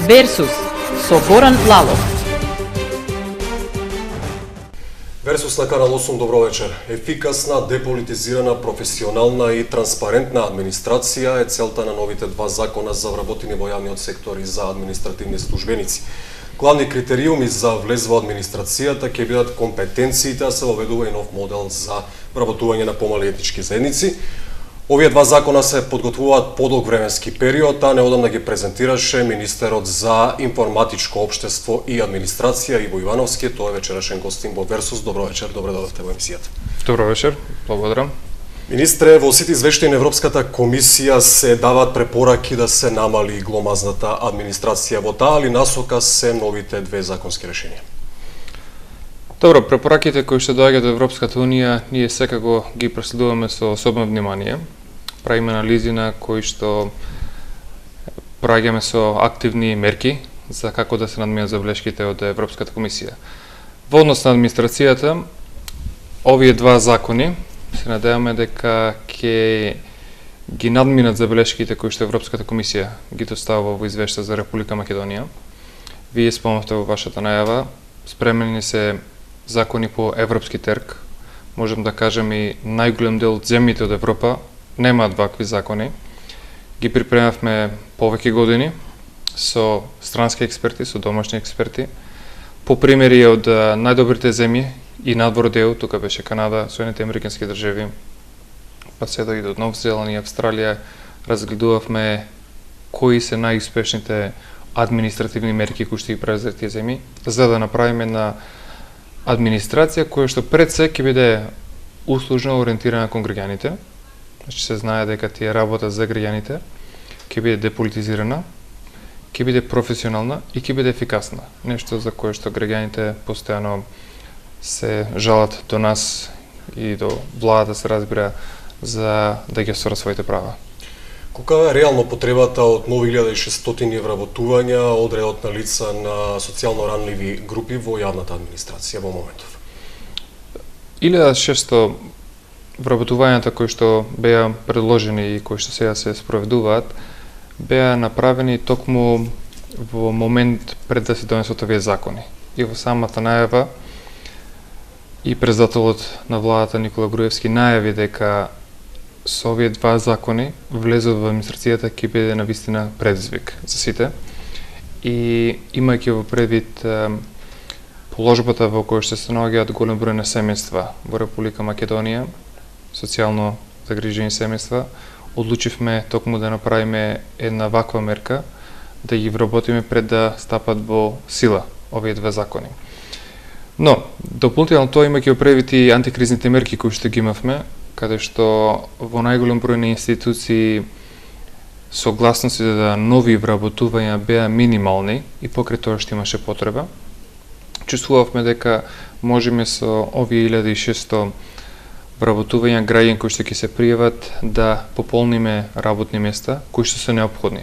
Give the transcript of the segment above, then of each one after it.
Версус со Горан Лалов. Версус на Канал 8, добро вечер. Ефикасна, деполитизирана, професионална и транспарентна администрација е целта на новите два закона за вработени во јавниот сектор и за административни службеници. Главни критериуми за влез во администрацијата ќе бидат компетенциите, а се воведува и нов модел за вработување на помали етнички заедници. Овие два закона се подготвуваат подолг временски период, а неодамна ги презентираше министерот за информатичко општество и администрација Иво Ивановски. Тој е вечерашен гостин во Версус. Добро вечер, добре дојдовте во емисијата. Добро вечер, благодарам. Министре, во сите извештаи на Европската комисија се даваат препораки да се намали гломазната администрација. Во таа ли насока се новите две законски решенија? Добро, препораките кои што доаѓаат од Европската унија, ние секако ги преследуваме со особено внимание. Правиме анализи на кои што проаѓаме со активни мерки за како да се надминат забелешките од Европската комисија. Во однос на администрацијата, овие два закони се надеваме дека ќе ги надминат забелешките кои што Европската комисија ги доставува во извештај за Република Македонија. Вие спомнавте во вашата најава, спремени се закони по европски терк. Можем да кажем и најголем дел од земјите од Европа немаат вакви закони. Ги припремавме повеќе години со странски експерти, со домашни експерти. По примери од најдобрите земји и надвор дел, тука беше Канада, Соединените американски држави, па се и до Нов Зеланд и Австралија, разгледувавме кои се најуспешните административни мерки кои што ги превзет тие земји, за да направиме на администрација која што пред се ќе биде услужно ориентирана кон граѓаните. Значи се знае дека тие работа за граѓаните, ќе биде деполитизирана, ќе биде професионална и ќе биде ефикасна. Нешто за кое што граѓаните постојано се жалат до нас и до владата, се разбира, за да ги осварат своите права. Колка е реално потребата од нови 1600 вработувања од редот на лица на социјално ранливи групи во јавната администрација во моментов? 1600 вработувањата кои што беа предложени и кои што сега се спроведуваат, беа направени токму во момент пред да се донесат овие закони. И во самата најава и председателот на владата Никола Груевски најави дека со овие два закони влезот во администрацијата ќе биде навистина предизвик за сите. И имајќи во предвид положбата во која што се наоѓаат голем број на семејства во Република Македонија, социјално загрижени семејства, одлучивме токму да направиме една ваква мерка, да ги вработиме пред да стапат во сила овие две закони. Но, дополнително тоа имајќи во предвид и антикризните мерки кои што ги имавме, каде што во најголем број на институции согласностите за нови вработувања беа минимални и покрај тоа што имаше потреба, чувствувавме дека можеме со овие 1600 вработувања граѓани кои што ќе се пријават да пополниме работни места кои што се неопходни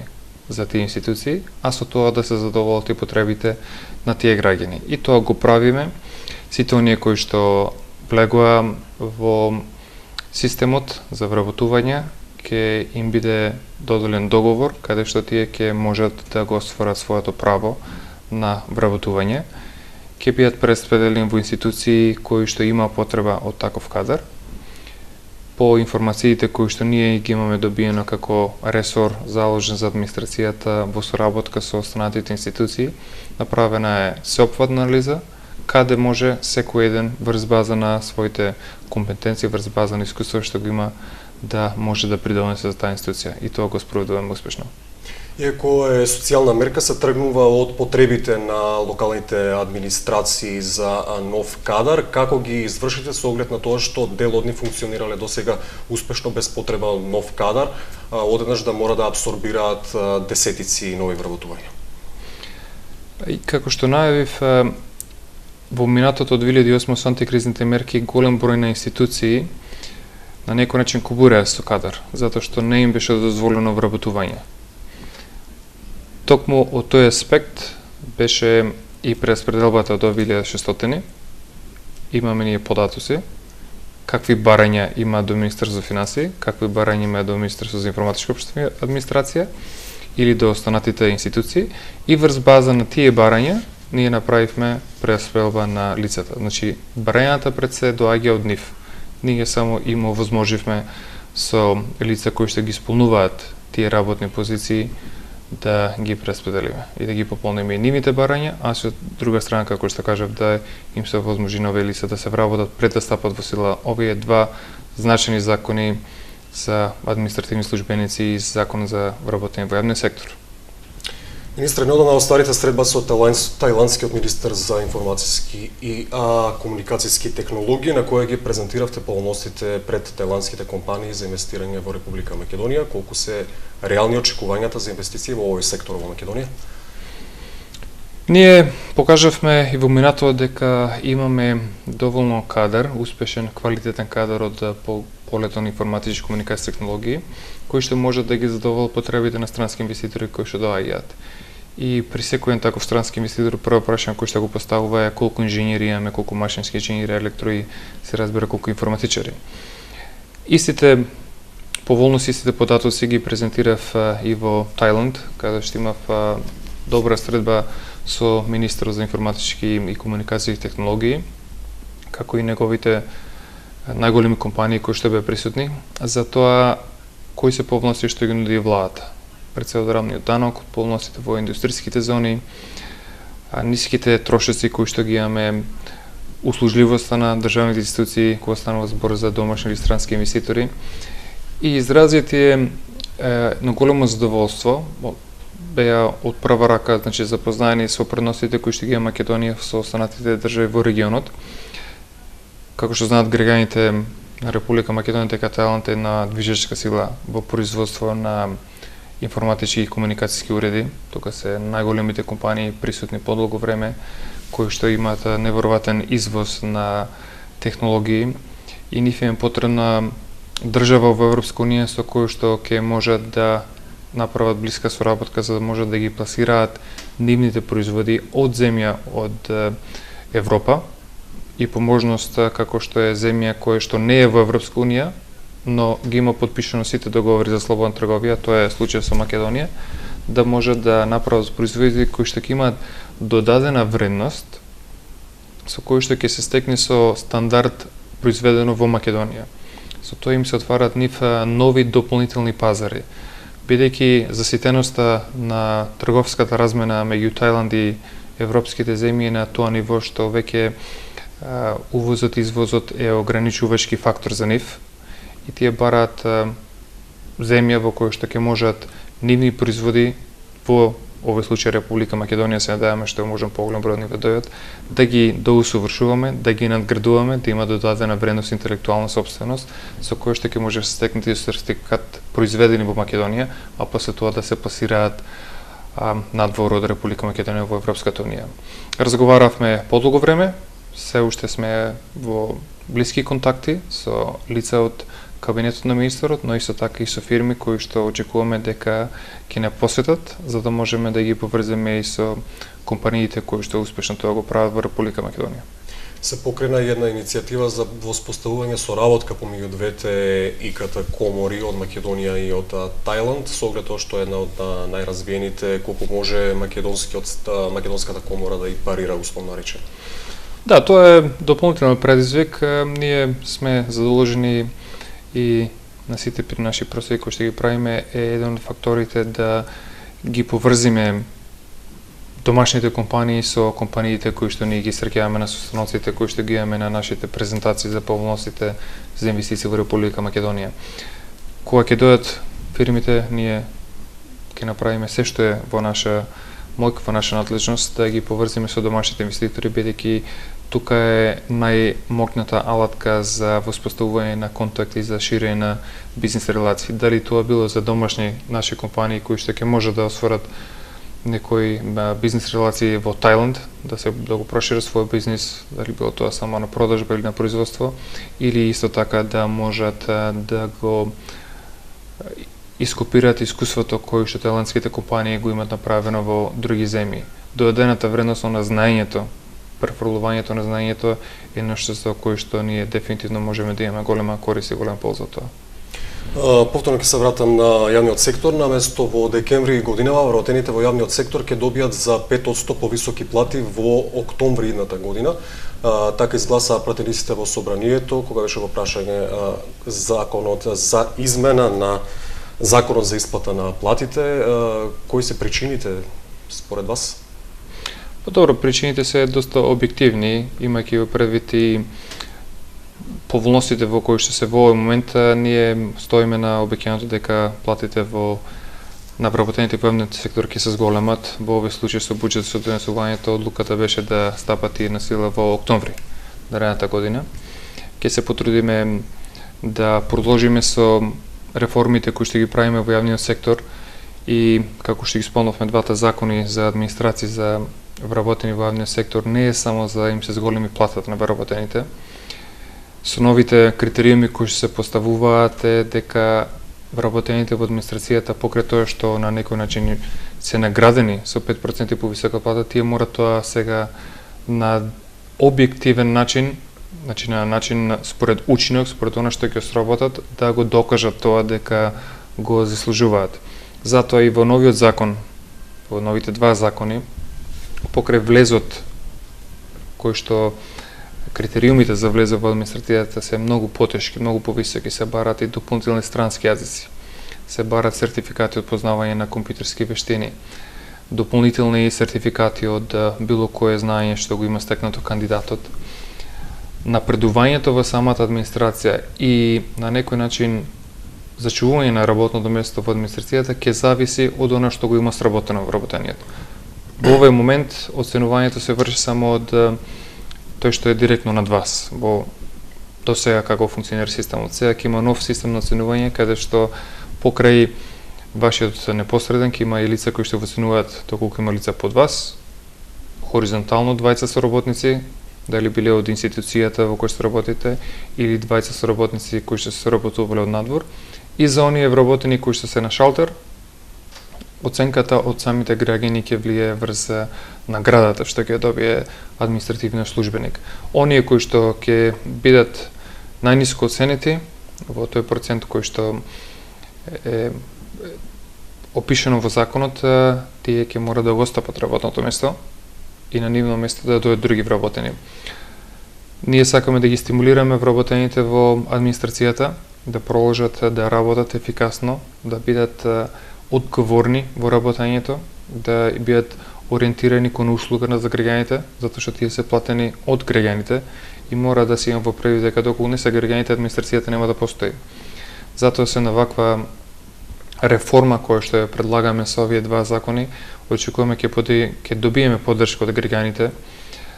за тие институции, а со тоа да се задоволат и потребите на тие граѓани. И тоа го правиме. Сите оние кои што влегоа во системот за вработување, ќе им биде доделен договор каде што тие ќе можат да го остварат своето право на вработување, ќе бидат прераспределени во институции кои што има потреба од таков кадар. По информациите кои што ние ги имаме добиено како ресор заложен за администрацијата во соработка со останатите институции, направена е сеопфатна анализа каде може секој еден врз база на своите компетенции, врз база на искуство што го има, да може да придонесе за таа институција, и тоа го спроведуваме успешно. Иако е социјална мерка, се тргнува од потребите на локалните администрации за нов кадар. Како ги извршите со оглед на тоа што дел од нив функционирале досега успешно без потреба од нов кадар, одеднаш да мора да абсорбираат десетици нови вработувања? И како што најавив, во минатото 2008 со антикризните мерки голем број на институции на некој начин кубуреа со кадар, затоа што не им беше дозволено вработување. Токму од тој аспект беше и прераспределбата од 2600. Имаме ние податоци, какви барања има до Министерство за финансии, какви барања има до Министерство за информатичко општество и администрација, или до останатите институции и врз база на тие барања ние направивме прераспределба на лицата. Значи барањата пред се доаѓа од нив. Ние само им овозможивме со лица кои што ги исполнуваат тие работни позиции да ги прераспределиме и да ги пополниме и нивните барања, а со друга страна, како што кажав, да им се овозможи на овие лица да се вработат пред да стапат во сила овие два значени закони за административни службеници и закон за вработење во јавниот сектор. Министре, неодамна остварите средба со тајландскиот министер за информацијски и комуникацијски технологии, на која ги презентиравте полномоците пред тајландските компании за инвестирање во Република Македонија. Колку се реални очекувањата за инвестиции во овој сектор во Македонија? Ние покажавме и во минатото дека имаме доволно кадар, успешен, квалитетен кадар од полето на информатички и комуникацијски технологии, кои што може да ги задоволи потребите на странски инвеститори кои што доаѓаат. И при секој таков странски инвеститор прво прашање кој што го поставува е колку инженери имаме, колку машински инженери, електрои, се разбира колку информатичари. Истите поволности, истите податоци ги презентирав и во Тајланд, каде што имав добра средба со министерот за информатички и комуникацијски технологии, како и неговите најголеми компании кои што беа присутни, за тоа кои се поволности што ги нуди владата. Прецедорамниот данок, поволностите во индустријските зони, ниските трошоци кои што ги имаме, услужливоста на државните институции кога станува збор за домашни или странски инвеститори и изразите на големо задоволство беа од прва рака, значи запознаени со предностите кои што ги има Македонија со останатите држави во регионот. Како што знаат граѓаните на Република Македонија, дека Тајланд е на движечка сила во производство на информатички и комуникацијски уреди. Тука се најголемите компании присутни подолго време, кои што имаат неверојатен извоз на технологии и нив е потребна држава во Европска унија со кој што ќе можат да направат блиска соработка за да можат да ги пласираат нивните производи од земја од Европа и по можност како што е земја која што не е во Европска унија, но ги има подпишано сите договори за слободна трговија, тоа е случај со Македонија, да можат да направат производи кои што ќе имаат додадена вредност со кој што ќе се стекне со стандард произведено во Македонија. Со тоа им се отварат нив нови дополнителни пазари. Бидејќи заситеноста на трговската размена меѓу Тајланд и европските земји на тоа ниво што веќе увозот и извозот е ограничувачки фактор за нив и тие бараат земја во која што ќе можат нивни производи во овој случај Република Македонија, се надеваме што можам поголем број од нив да дојдат, да ги доусовршуваме, да ги надградуваме, да има додадена вредност интелектуална собственост со која што ќе може да се стекнати сертификат произведени во Македонија, а после тоа да се пласираат надвор од Република Македонија во Европската унија. Разговаравме подолго време, се уште сме во блиски контакти со лица од кабинетот на министерот, но исто така и со фирми кои што очекуваме дека ќе не посетат, за да можеме да ги поврземе и со компаниите кои што успешно тоа го прават во Република Македонија. Се покрена една иницијатива за воспоставување соработка помеѓу двете ИКТ комори од Македонија и од Тајланд, со оглед тоа што е една од најразвиените, колку може македонската комора да и парира, условно речено. Да, тоа е дополнителен предизвик. Ние сме задолжени и на сите наши просеки кои што ги правиме е еден од факторите да ги поврзиме домашните компании со компаниите кои што ние ги среќаваме на состаноците кои што ги имаме на нашите презентации за поволностите за инвестиции во Република Македонија. Кога ќе дојдат фирмите, ние ќе направиме се што е во наша моќ, во наша надлежност да ги поврзиме со домашните инвеститори, бидејќи тука е најмокната алатка за воспоставување на контакти и за ширење на бизнис релации. Дали тоа било за домашни наши компании кои што ќе можат да осворат некои бизнис релации во Тајланд, да го прошират својот бизнис, дали било тоа само на продажба или на производство, или исто така да можат да го ископираат искуството кој што тајландските компании го имат направено во други земји. Додадената вредност на знаењето, префрлувањето на знаењето е нешто за кој што ние дефинитивно можеме да имаме голема корист и голема полза од тоа. Повторно ќе се вратам на јавниот сектор. Наместо во декември годинава вработените во јавниот сектор ќе добијат за 5% повисоки плати во октомври идната година. Така изгласа пратениците во собранието кога беше во прашање законот за измена на законот за исплата на платите. Кои се причините според вас? Добро, причините се доста објективни, имајќи во предвид и поволностите во кои што се во овој момент, ние стоиме на обеќањето дека платите на вработените во јавниот сектор ќе се зголемат. Во овој случај со буџетот со донесувањето одлуката беше да стапат и на сила во октомври наредната година. Ќе се потрудиме да продолжиме со реформите кои што ги правиме во јавниот сектор и како што ги спомнавме двата закони за администрација за вработени во јавниот сектор не е само за им се зголеми платата на вработените. Со новите критериуми кои се поставуваат е дека вработените во администрацијата покрај тоа што на некој начин се наградени со 5% повисока плата, тие мора тоа сега на објективен начин, значи на начин според учинок, според она што ќе сработат, да го докажат тоа дека го заслужуваат. Затоа и во новиот закон, во новите два закони, покрај влезот кој што критериумите за влезот во администрацијата се многу потешки, многу повисоки, се барат и дополнителни странски јазици, се барат сертификати од познавање на компјутерски вештини, дополнителни сертификати од било кое знаење што го има стекнато кандидатот. Напредувањето во самата администрација и на некој начин зачувување на работното место во администрацијата ќе зависи од она што го има сработено во вработението. Во овој момент оценувањето се врши само од тој што е директно над вас. Во до сега како функционира системот. Сега ќе има нов систем на оценување каде што покрај вашиот непосреден ќе има и лица кои што оценуваат доколку има лица под вас, хоризонтално двајца соработници, дали биле од институцијата во која што работите или двајца соработници кои што се соработувале од надвор, и за оние вработени кои што се на шалтер, оценката од самите граѓани ќе влие врз наградата што ќе добие административниот службеник. Оние кои што ќе бидат најниско оценети во тој процент кој што е опишено во законот, тие ќе мора да го остапат работното место и на нивно место да дојдат други вработени. Ние сакаме да ги стимулираме вработените во администрацијата да продолжат да работат ефикасно, да бидат одговорни во работењето, да бидат ориентирани кон услуга за граѓаните, затоа што тие се платени од граѓаните и мора да се има во предвид дека доколку не се граѓаните, администрацијата нема да постои. Затоа се на ваква реформа која што ја предлагаме со овие два закони, очекуваме ќе добиеме поддршка од граѓаните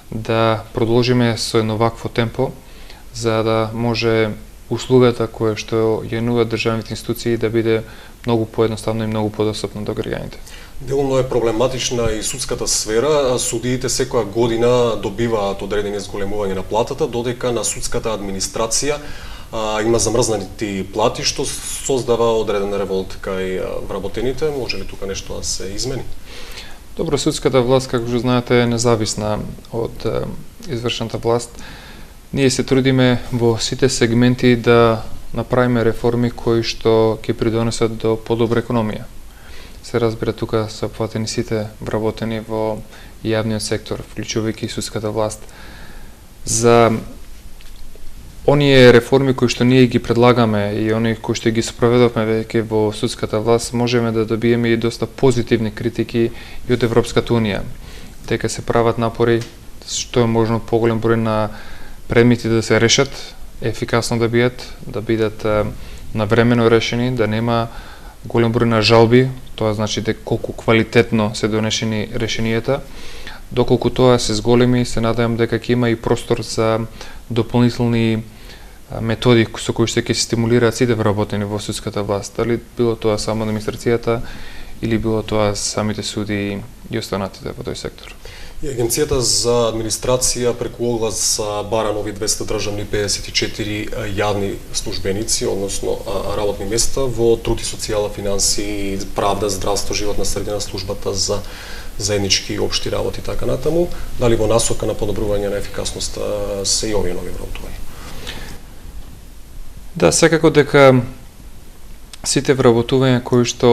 да продолжиме со едно вакво темпо за да може услугата која што ја нудат државните институции да биде многу поедноставно и многу подостапно до граѓаните. Делумно е проблематична и судската сфера. Судиите секоја година добиваат одредени зголемување на платата, додека на судската администрација има замрзнати плати, што создава одреден револт кај вработените. Може ли тука нешто да се измени? Добро, судската власт, како што знаете, е независна од извршната власт. Ние се трудиме во сите сегменти да направиме реформи кои што ќе придонесат до подобра економија. Се разбира, тука се опфатени сите вработени во јавниот сектор, вклучувајќи судската власт. За оние реформи кои што ние ги предлагаме и оние кои што ги спроведовме веќе во судската власт, можеме да добиеме и доста позитивни критики и од Европската унија. Дека се прават напори што е можно поголем број на предмети да се решат, ефикасно да бидат навремено решени, да нема голем број на жалби, тоа значи дека колку квалитетно се донесени решенијата. Доколку тоа се зголеми, се надевам дека ќе има и простор за дополнителни методи со кои што ќе се стимулираат сите вработени во судската власт, дали било тоа само администрацијата или било тоа самите суди и останатите во тој сектор. И Агенцијата за администрација преку оглас бара нови 200 државни 54 јавни службеници, односно работни места во труд и социјала, финансии, правда, здравство, животна средина, службата за заеднички и општи работи и така натаму. Дали во насока на подобрување на ефикасноста се и овие нови вработувања? Да, секако дека сите вработувања кои што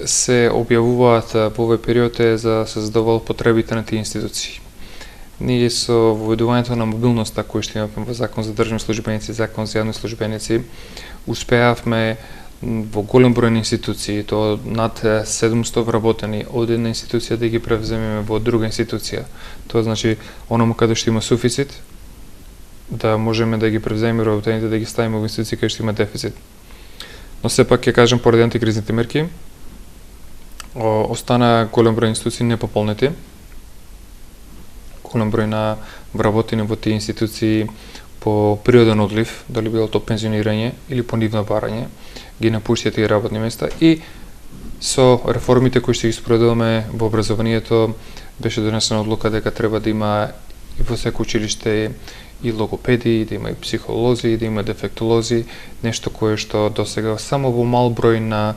се објавуваат во овој период е за се задоволат потребите на тие институции. Ние со воведувањето на мобилноста кој што имаме во Закон за државни службеници, Закон за јавни службеници, успеавме во голем број на институции, то над 700 вработени од една институција да ги превземеме во друга институција. Тоа значи оному каде што има суфицит, да можеме да ги превземеме вработените, да ги ставиме во институции каде што има дефицит. Но сепак ќе кажем поради антикризните мерки, остана голем број институции непополнети. Голем број на вработени во тие институции по природен одлив, дали било то пензионирање или по нивно барање, ги напуштија тие работни места и со реформите кои што ги спроведуваме во образованието беше донесена одлука дека треба да има и во секој училиште и логопеди, да има и психолози, да има дефектолози, нешто кое што досега само во мал број на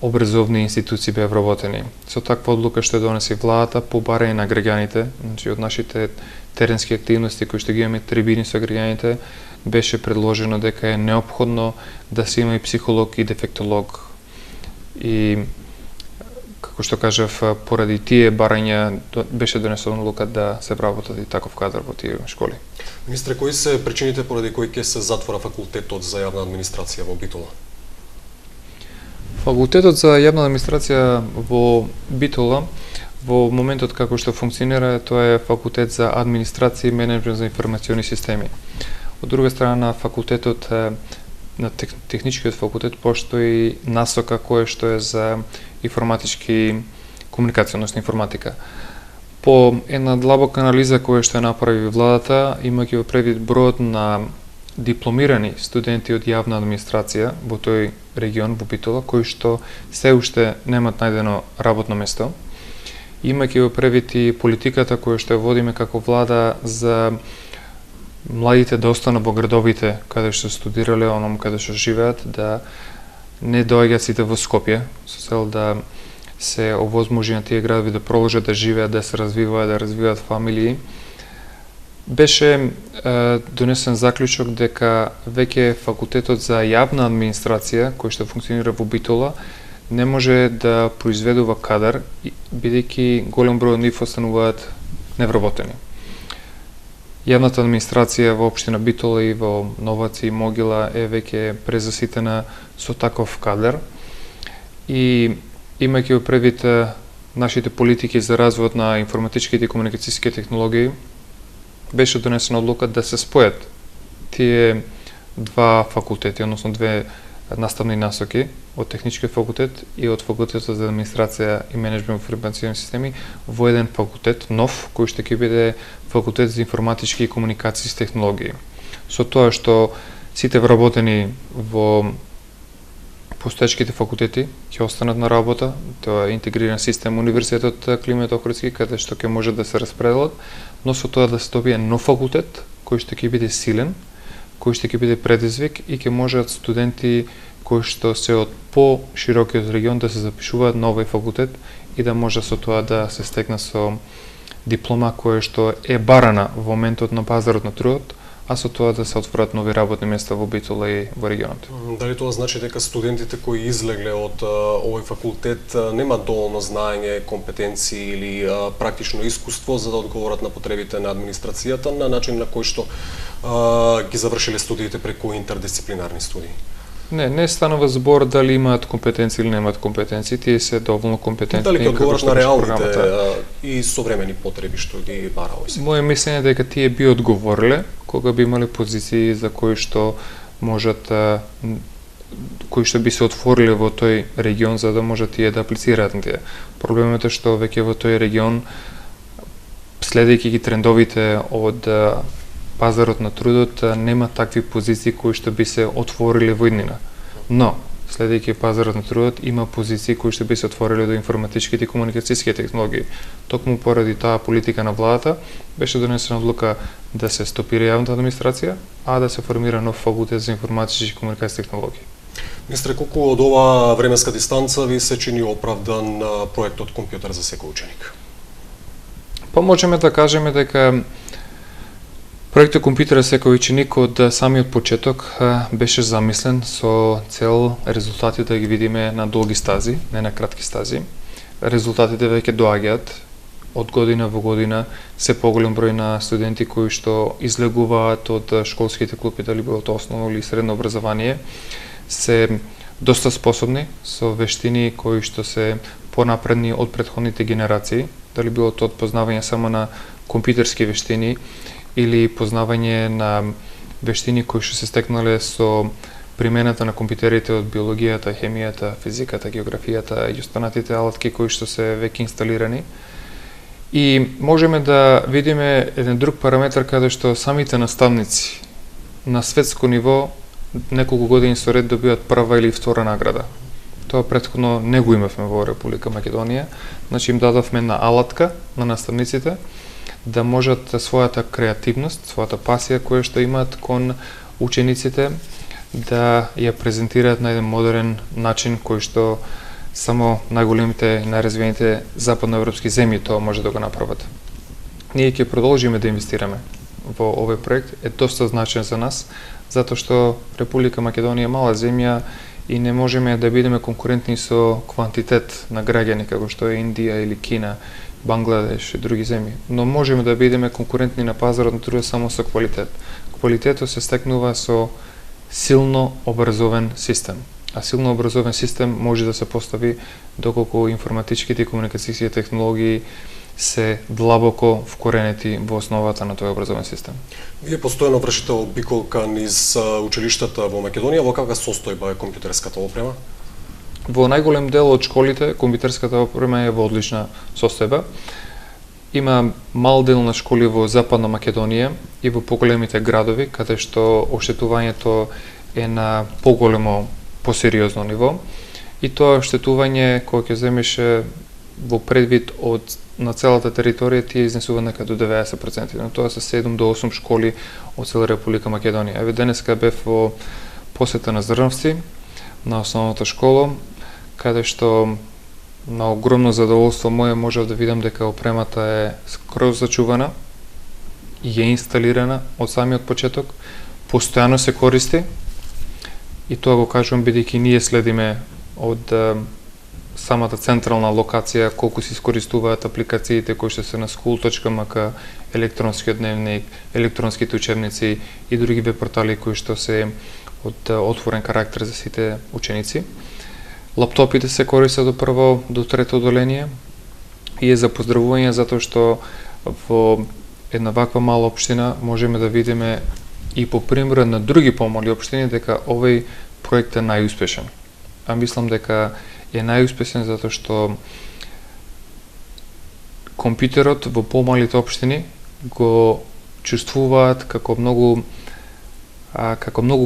образовни институции беа вработени. Со таква одлука што донесе владата по барање на граѓаните, значи од нашите теренски активности кои што ги имаме трибини со граѓаните, беше предложено дека е неопходно да се има и психолог и дефектолог. И како што кажав, поради тие барања беше донесена одлука да се вработат и таков кадар во тие школи. Министре, кои се причините поради кои ќе се затвора факултетот за јавна администрација во Битола? Факултетот за јавна администрација во Битола во моментот како што функционира, тоа е факултет за администрација и менеджмент за информациони системи. Од друга страна, факултетот на техничкиот факултет постои насока која што е за информатички комуникација, односно информатика. По една длабока анализа која што ја направи владата, имајќи во предвид бројот на дипломирани студенти од јавна администрација во тој регион, во Битола, кои што се уште немаат најдено работно место, имајќи во предвид и политиката која што ја водиме како влада за младите да останат во градовите каде што студирале, оном каде што живеат, да не доаѓаат сите во Скопје, со цел да се овозможи на тие градови да продолжат да живеат, да се развиваат, да развиваат фамилии. Беше донесен заклучок дека веќе факултетот за јавна администрација, кој што функционира во Битола, не може да произведува кадар, бидејќи голем број од нив остануваат невработени. Јавната администрација во општина Битола и во Новаци и Могила е веќе презаситена со таков кадар и имајќи во предвид нашите политики за развојот на информатичките и комуникацијски технологии, беше донесена одлука да се спојат тие два факултети, односно две наставни насоки од техничкиот факултет и од факултетот за администрација и менеджмент во информациони системи во еден факултет нов кој што ќе биде факултет за информатички и комуникацијски технологии. Со тоа што сите вработени во постоечките факултети ќе останат на работа, тоа е интегриран систем Универзитетот Климет Охридски, каде што ќе може да се распределат, но со тоа да се добие нов факултет кој што ќе биде силен, кој што ќе биде предизвик и ќе можат студенти кои што се од по-широкиот регион да се запишуваат на овој факултет и да може со тоа да се стекне со диплома која што е барана во моментот на пазарот на трудот, а со тоа да се отворат нови работни места во Битола и во регионот. Дали тоа значи дека студентите кои излегле од овој факултет немаат доволно знаење, компетенции или практично искуство за да одговорат на потребите на администрацијата на начин на кој што ги завршиле студиите преку интердисциплинарни студии? Не станува збор дали имаат компетенции или немаат компетенции, тие се доволно компетентни. Дали ќе одговорат на реалните и современи потреби што ги бара овој сектор? Моје мислење е дека тие би одговориле кога би имале позиции за кои што можат кои што би се отвориле во тој регион за да можат тие да аплицираат на тие. Проблемот е што веќе во тој регион, следејќи ги трендовите од пазарот на трудот, нема такви позиции кои што би се отвориле во иднина. Но, следејќи пазарот на трудот, има позиции кои што би се отвориле до информатичките и комуникацијски технологии. Токму поради таа политика на владата, беше донесена одлука да се стопира јавната администрација, а да се формира нов факултет за информатички и комуникацијски технологии. Министре, колку од ова временска дистанца ви се чини оправдан проектот Компјутер за секој ученик? Па можеме да кажеме дека Проектот Компјутера секој ученик од самиот почеток беше замислен со цел резултатите да ги видиме на долги стази, не на кратки стази. Резултатите веќе доаѓаат од година во година, се поголем број на студенти кои што излегуваат од школските клупи, дали било тоа основно или средно образование, се доста способни со вештини кои што се понапредни од претходните генерации, дали било тоа познавање само на компјутерски вештини или познавање на вештини кои што се стекнале со примената на компјутерите од биологијата, хемијата, физиката, географијата и останатите алатки кои што се веќе инсталирани. И можеме да видиме еден друг параметар каде што самите наставници на светско ниво неколку години со ред добиваат прва или втора награда. Тоа претходно не го имавме во Република Македонија. Значи им дадовме на алатка на наставниците да можат својата креативност, својата пасија која што имаат кон учениците да ја презентираат на еден модерен начин кој што само најголемите и најразвиените западноевропски земји тоа може да го направат. Ние ќе продолжиме да инвестираме во овој проект, е доста значен за нас, затоа што Република Македонија е мала земја и не можеме да бидеме конкурентни со квантитет на граѓани како што е Индија или Кина, Бангладеш и други земји, но можеме да бидеме конкурентни на пазарот на труда само со квалитет. Квалитетот се стекнува со силно образовен систем. А силно образовен систем може да се постави доколку информатичките и комуникацијските технологии се длабоко вкоренети во основата на тој образовен систем. Вие постојано вршите обиколка низ училиштата во Македонија, во каква состојба е компјутерската опрема? Во најголем дел од школите компјутерската опрема е во одлична состојба. Има мал дел на школи во Западна Македонија и во поголемите градови, каде што оштетувањето е на поголемо, посериозно ниво. И тоа оштетување кое ќе земеше во предвид од на целата територија тие изнесува нека до 90%, но тоа се 7 до 8 школи од цела Република Македонија. Еве денеска бев во посета на Зрновци, на основната школа, каде што на огромно задоволство мое можев да видам дека опремата е скроз зачувана и е инсталирана од самиот почеток, постојано се користи и тоа го кажувам бидејќи ние следиме од самата централна локација колку се искористуваат апликациите кои што се на school.mk, електронскиот дневник, електронските учебници и други веб портали кои што се од отворен карактер за сите ученици. Лаптопите се користат од прво до трето одделение и е за поздравување затоа што во една ваква мала општина можеме да видиме и по пример на други помали општини дека овој проект е најуспешен. А мислам дека е најуспешен затоа што компјутерот во помалите општини го чувствуваат како многу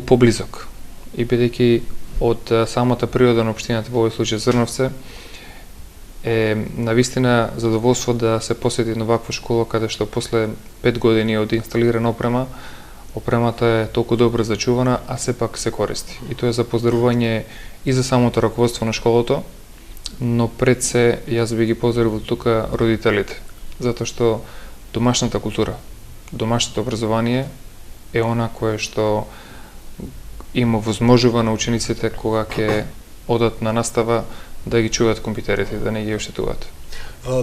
поблизок. И бидејќи од самата природа на општината, во овој случај Зрновце, е навистина задоволство да се посети на ваква школа каде што после 5 години од инсталирана опрема, опремата е толку добро зачувана, а сепак се користи. И тоа е за поздравување и за самото раководство на школото, но пред се јас би ги поздравил тука родителите, затоа што домашната култура, домашното образование е она кое што има возможува на учениците кога ќе одат на настава да ги чуваат компјутерите, да не ги оштетуваат.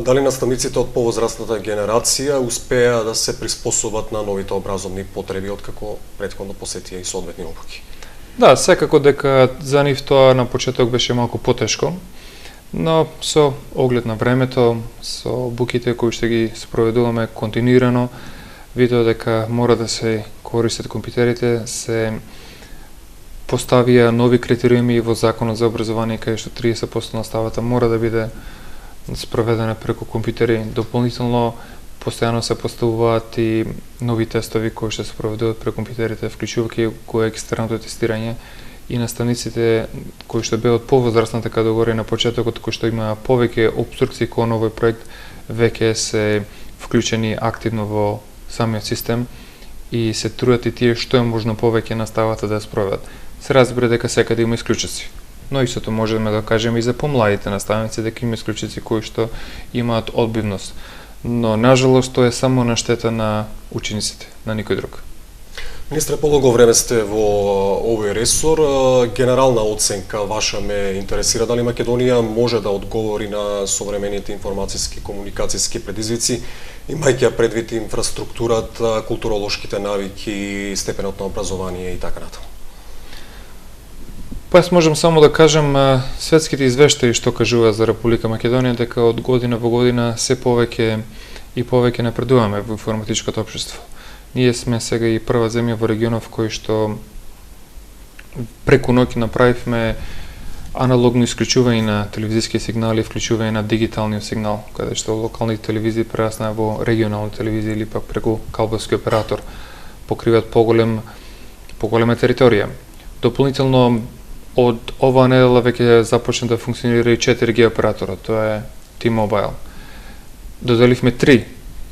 Дали наставниците од повозрастната генерација успеа да се приспособат на новите образовни потреби откако претходно посетија и соодветни обуки? Да, секако дека за нив тоа на почеток беше малку потешко, но со оглед на времето, со обуките кои што ги спроведуваме континуирано, видео дека мора да се користат компјутерите, се поставија нови критериуми во Законот за образование, каде што 30% наставата мора да биде спроведена преку компјутери. Дополнително, постојано се поставуваат и нови тестови кои што се спроведуваат преку компјутерите, вклучувајќи го екстерното тестирање, и наставниците кои што беа од повозрастната категорија на почетокот, кои што има повеќе опструкции кон овој проект, веќе се вклучени активно во самиот систем и се трудат и тие што е можно повеќе наставата да ја спроведат. Се разбира дека секаде има исклучоци, но истото можеме да кажеме и за помладите наставници, дека има исклучоци кои што имаат одбивност. но нажалост тоа е само на штета на учениците, на никој друг. Министре, подолго време сте во овој ресор. Генерална оценка ваша ме интересира, дали Македонија може да одговори на современите информацијски комуникацијски предизвици, имајќи предвид инфраструктурата, културолошките навики, степенот на образование и така натаму. Па јас можам само да кажам, светските извештаи што кажуваат за Република Македонија дека од година во година се повеќе и повеќе напредуваме во информатичкото општество. Ние сме сега и прва земја во регионов кој што преку ноќ направивме аналогно исклучување на телевизиски сигнали, вклучување на дигиталниот сигнал, каде што локалните телевизии прераснаа во регионални телевизии или пак преку кабелски оператор покриваат поголема територија. Дополнително од оваа недела веќе започна да функционира и 4G операторот, тоа е T-Mobile. Доделивме 3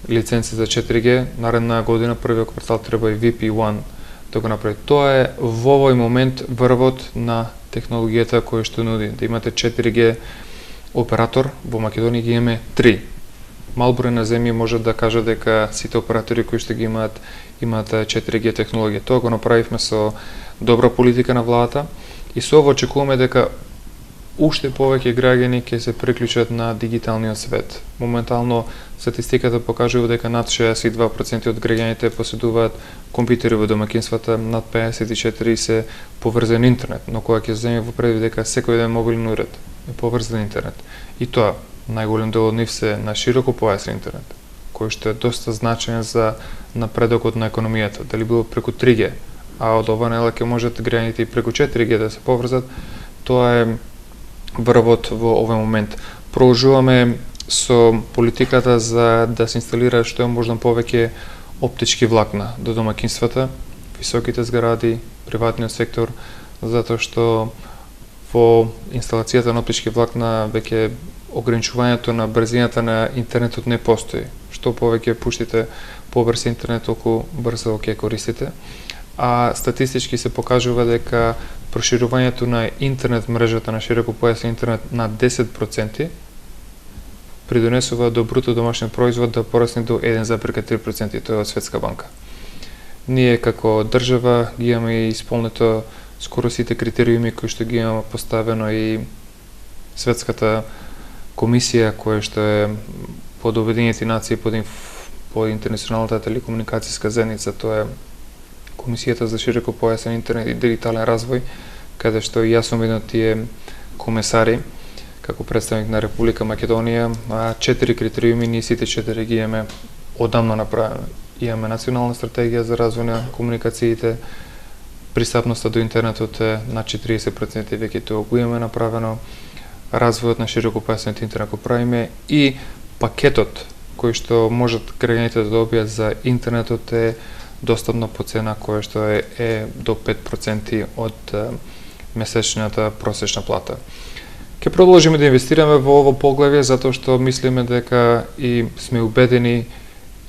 лиценци за 4G, наредна година првиот квартал треба и VP1 да го направи. Тоа е во овој момент врвот на технологијата која што нуди. Да имате 4G оператор, во Македонија ги имаме 3. Мал број на земји може да каже дека сите оператори кои што ги имаат 4G технологија. Тоа го направивме со добра политика на владата и со ова очекуваме дека уште повеќе граѓани ќе се приклучат на дигиталниот свет. Моментално статистиката покажува дека над 62% од граѓаните поседуваат компјутери во домаќинствата, над 54% се поврзан интернет, но кога ќе земе во предвид дека секој ден мобилен уред е поврзан интернет. И тоа, најголем дел од нив се на широкопојасен интернет, кој што е доста значаен за напредокот на економијата, дали било преку 3G, а од ова недела ќе можат граѓаните и преку 4G да се поврзат. Тоа е врвот во овој момент. Продолжуваме со политиката за да се инсталира што е можно повеќе оптички влакна до домаќинствата, високите згради, приватниот сектор, затоа што во инсталацијата на оптички влакна веќе ограничувањето на брзината на интернетот не постои. Што повеќе пуштите побрз интернет, толку брзо ќе користите. А статистички се покажува дека проширувањето на интернет мрежата на широкопојасен интернет на 10% придонесува до бруто домашен производ да порасне до 1,3%, тоа е од Светска банка. Ние како држава ги имаме исполнето скоро сите критериуми кои што ги имаме поставено и Светската комисија која што е под Обединените нации под интернационалната телекомуникацијска заедница, тоа е Комисијата за широкопојасен интернет и дигитален развој, каде што и јас сум еден од тие комесари како представник на Република Македонија. 4 критериуми, ние сите 4 ги имаме одамна направено. Имаме национална стратегија за развој на комуникациите, пристапноста до интернетот е на 40% веќе тоа го имаме направено, развојот на широкопојасен интернет го правиме и пакетот кој што можат граѓаните да добијат за интернетот е достапна по цена која што е до 5% од месечната просечна плата. Ќе продолжиме да инвестираме во ово поглавје затоа што мислиме дека и сме убедени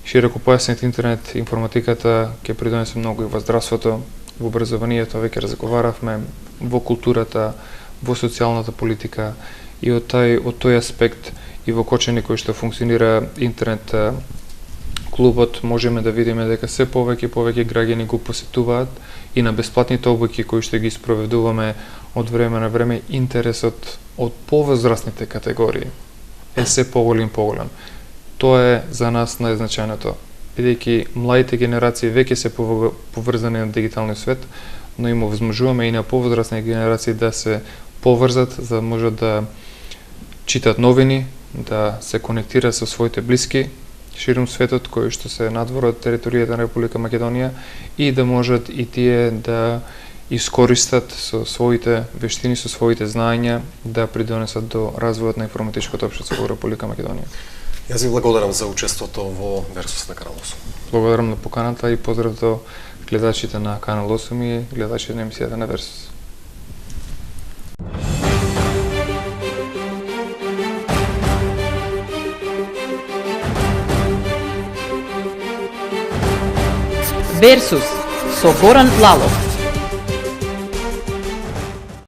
широкопојасниот интернет, информатиката ќе придонесе многу и во здравството, во образованието, веќе разговаравме, во културата, во социјалната политика и од тој аспект и во Кочани кој што функционира интернет клубот можеме да видиме дека се повеќе граѓани го посетуваат и на бесплатните обуки кои што ги спроведуваме од време на време, интересот од повозрастните категории е се поголем. Тоа е за нас најзначајното, бидејќи младите генерации веќе се поврзани на дигиталниот свет, но им овозможуваме и на повозрастни генерации да се поврзат, за да можат да читат новини, да се конектираат со своите блиски ширум светот кои што се надвор од територијата на Република Македонија и да можат и тие да искористат со своите вештини, со своите знаења да придонесат до развојот на информатичкото општество во Република Македонија. Јас ви благодарам за учеството во Версус на Канал 8. Благодарам на поканата и поздрав до гледачите на Канал 8 и гледачите на емисијата на Версус. Версус со Горан Лалов.